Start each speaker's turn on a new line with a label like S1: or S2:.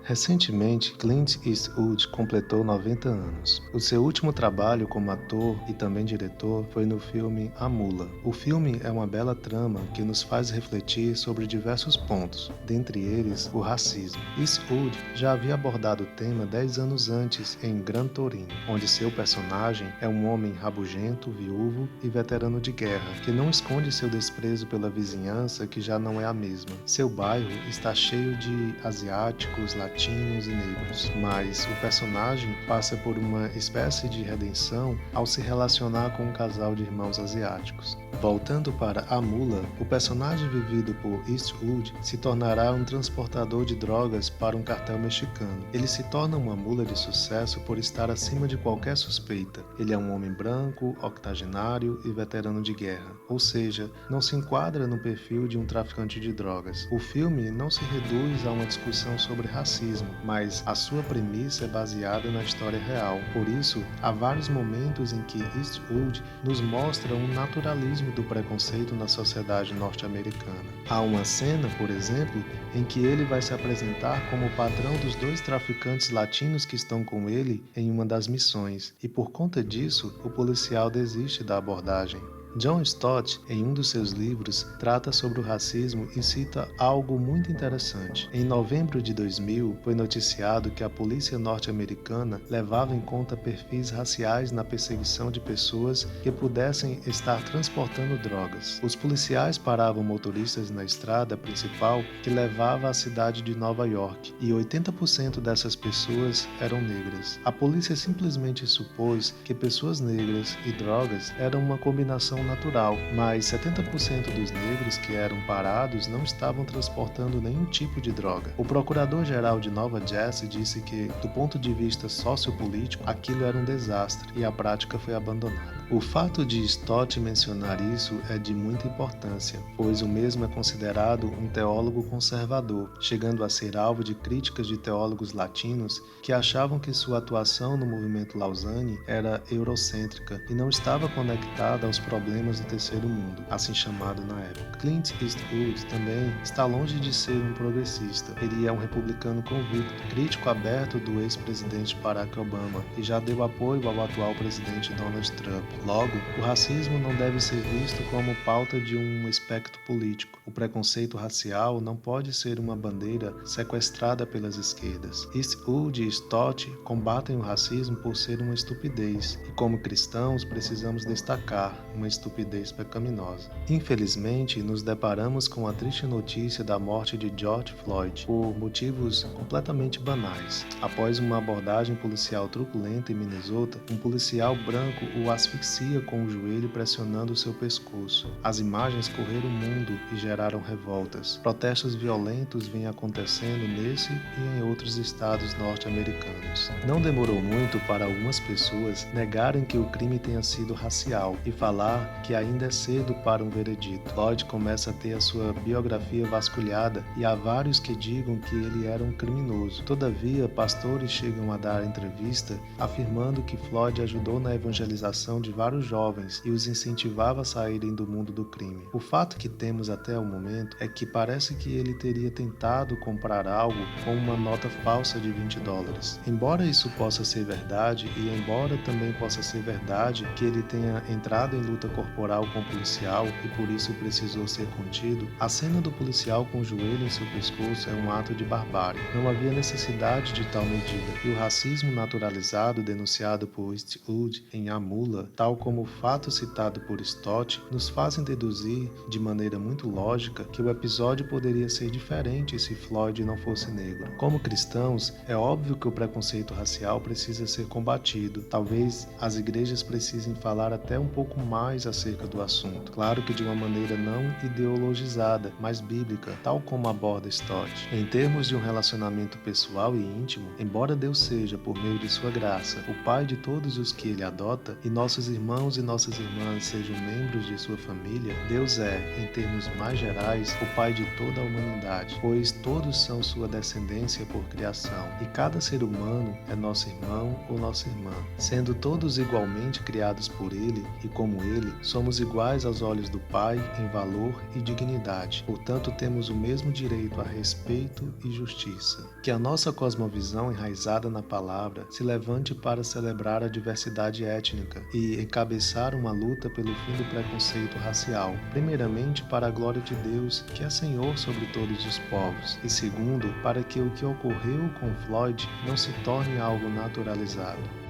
S1: Recentemente, Clint Eastwood completou 90 anos. O seu último trabalho como ator e também diretor foi no filme A Mula. O filme é uma bela trama que nos faz refletir sobre diversos pontos, dentre eles o racismo. Eastwood já havia abordado o tema 10 anos antes em Gran Torino, onde seu personagem é um homem rabugento, viúvo e veterano de guerra, que não esconde seu desprezo pela vizinhança que já não é a mesma. Seu bairro está cheio de asiáticos, latinos e negros, mas o personagem passa por uma espécie de redenção ao se relacionar com um casal de irmãos asiáticos. Voltando para A Mula, o personagem vivido por Eastwood se tornará um transportador de drogas para um cartel mexicano. Ele se torna uma mula de sucesso por estar acima de qualquer suspeita. Ele é um homem branco, octogenário e veterano de guerra, ou seja, não se enquadra no perfil de um traficante de drogas. O filme não se reduz a uma discussão sobre racismo, mas a sua premissa é baseada na história real. Por isso, há vários momentos em que Eastwood nos mostra um naturalismo do preconceito na sociedade norte-americana. Há uma cena, por exemplo, em que ele vai se apresentar como o patrão dos dois traficantes latinos que estão com ele em uma das missões, e por conta disso, o policial desiste da abordagem. John Stott, em um dos seus livros, trata sobre o racismo e cita algo muito interessante. Em novembro de 2000, foi noticiado que a polícia norte-americana levava em conta perfis raciais na perseguição de pessoas que pudessem estar transportando drogas. Os policiais paravam motoristas na estrada principal que levava à cidade de Nova York, e 80% dessas pessoas eram negras. A polícia simplesmente supôs que pessoas negras e drogas eram uma combinação natural, mas 70% dos negros que eram parados não estavam transportando nenhum tipo de droga. O procurador-geral de Nova Jersey disse que, do ponto de vista sociopolítico, aquilo era um desastre e a prática foi abandonada. O fato de Stott mencionar isso é de muita importância, pois o mesmo é considerado um teólogo conservador, chegando a ser alvo de críticas de teólogos latinos que achavam que sua atuação no movimento Lausanne era eurocêntrica e não estava conectada aos problemas do terceiro mundo, assim chamado na época. Clint Eastwood também está longe de ser um progressista. Ele é um republicano convicto, crítico aberto do ex-presidente Barack Obama e já deu apoio ao atual presidente Donald Trump. Logo, o racismo não deve ser visto como pauta de um espectro político. O preconceito racial não pode ser uma bandeira sequestrada pelas esquerdas. Eastwood e Stott combatem o racismo por ser uma estupidez, e como cristãos precisamos destacar uma estupidez pecaminosa. Infelizmente, nos deparamos com a triste notícia da morte de George Floyd por motivos completamente banais. Após uma abordagem policial truculenta em Minnesota, um policial branco o asfixiou com o joelho pressionando seu pescoço. As imagens correram o mundo e geraram revoltas. Protestos violentos vêm acontecendo nesse e em outros estados norte-americanos. Não demorou muito para algumas pessoas negarem que o crime tenha sido racial e falar que ainda é cedo para um veredito. Floyd começa a ter a sua biografia vasculhada e há vários que digam que ele era um criminoso. Todavia, pastores chegam a dar entrevista afirmando que Floyd ajudou na evangelização de vários jovens e os incentivava a saírem do mundo do crime. O fato que temos até o momento é que parece que ele teria tentado comprar algo com uma nota falsa de $20. Embora isso possa ser verdade, e embora também possa ser verdade que ele tenha entrado em luta corporal com o policial e por isso precisou ser contido, a cena do policial com o joelho em seu pescoço é um ato de barbárie. Não havia necessidade de tal medida, e o racismo naturalizado denunciado por Eastwood em A Mula, tal como o fato citado por Stott, nos fazem deduzir, de maneira muito lógica, que o episódio poderia ser diferente se Floyd não fosse negro. Como cristãos, é óbvio que o preconceito racial precisa ser combatido. Talvez as igrejas precisem falar até um pouco mais acerca do assunto. Claro que de uma maneira não ideologizada, mas bíblica, tal como aborda Stott. Em termos de um relacionamento pessoal e íntimo, embora Deus seja, por meio de sua graça, o Pai de todos os que Ele adota, e nossos irmãos e nossas irmãs sejam membros de sua família, Deus é, em termos mais gerais, o Pai de toda a humanidade, pois todos são sua descendência por criação, e cada ser humano é nosso irmão ou nossa irmã. Sendo todos igualmente criados por Ele e como Ele, Somos iguais aos olhos do Pai em valor e dignidade, portanto temos o mesmo direito a respeito e justiça. Que a nossa cosmovisão enraizada na palavra se levante para celebrar a diversidade étnica e encabeçar uma luta pelo fim do preconceito racial, primeiramente para a glória de Deus, que é Senhor sobre todos os povos, e segundo, para que o que ocorreu com Floyd não se torne algo naturalizado.